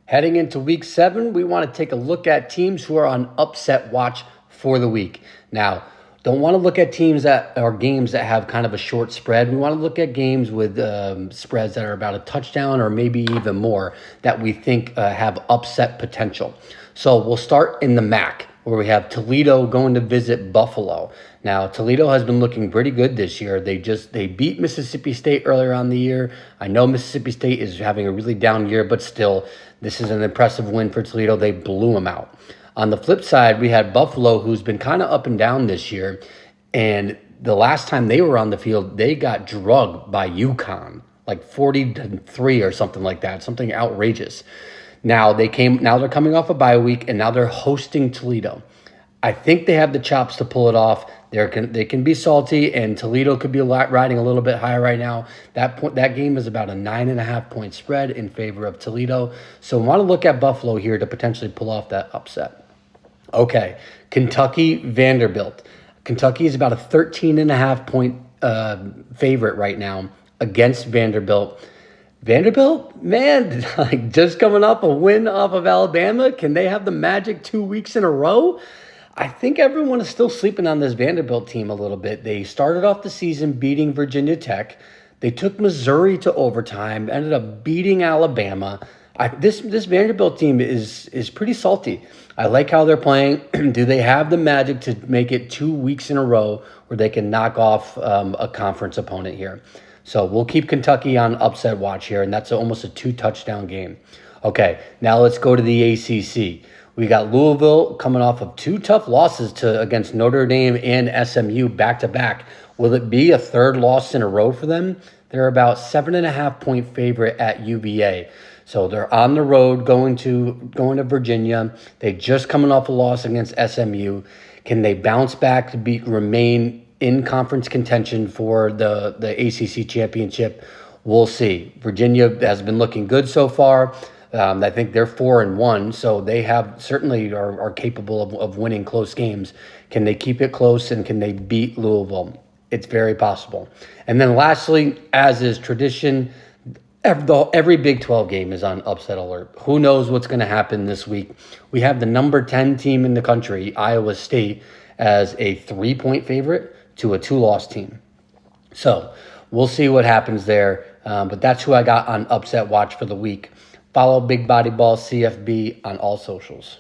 Heading into week 7, we want to take a look at teams who are on upset watch for the week. Now, don't want to look at teams that are games that have kind of a short spread. We want to look at games with spreads that are about a touchdown or maybe even more that we think have upset potential. So we'll start in the MAC, where we have Toledo going to visit Buffalo. Now, Toledo has been looking pretty good this year. They beat Mississippi State earlier on the year. I know Mississippi State is having a really down year, but still, this is an impressive win for Toledo. They blew them out. On the flip side, we had Buffalo, who's been kind of up and down this year. And the last time they were on the field, they got drugged by UConn, like 40-3 or something like that, something outrageous. Now they're coming off a bye week, and now they're hosting Toledo. I think they have the chops to pull it off. They can be salty, and Toledo could be riding a little bit higher right now. That game is about a 9.5-point spread in favor of Toledo. So we want to look at Buffalo here to potentially pull off that upset. Okay, Kentucky Vanderbilt. Kentucky is about a 13.5-point favorite right now against Vanderbilt. Vanderbilt, man, like just coming up a win off of Alabama. Can they have the magic 2 weeks in a row? I think everyone is still sleeping on this Vanderbilt team a little bit. They started off the season beating Virginia Tech. They took Missouri to overtime, ended up beating Alabama. This Vanderbilt team is pretty salty. I like how they're playing. Do they have the magic to make it 2 weeks in a row where they can knock off a conference opponent here? So we'll keep Kentucky on upset watch here, and that's almost a 2-touchdown game. Okay, now let's go to the ACC. We got Louisville coming off of 2 tough losses against Notre Dame and SMU back-to-back. Will it be a third loss in a row for them? They're about 7.5-point favorite at UVA. So they're on the road going to Virginia. They just coming off a loss against SMU. Can they bounce back to remain in conference contention for the ACC championship? We'll see. Virginia has been looking good so far. I think they're 4-1, so they certainly are capable of winning close games. Can they keep it close, and can they beat Louisville? It's very possible. And then lastly, as is tradition, every Big 12 game is on upset alert. Who knows what's going to happen this week? We have the number 10 team in the country, Iowa State, as a 3-point favorite to a 2-loss team. So we'll see what happens there. But that's who I got on upset watch for the week. Follow Big Body Ball CFB on all socials.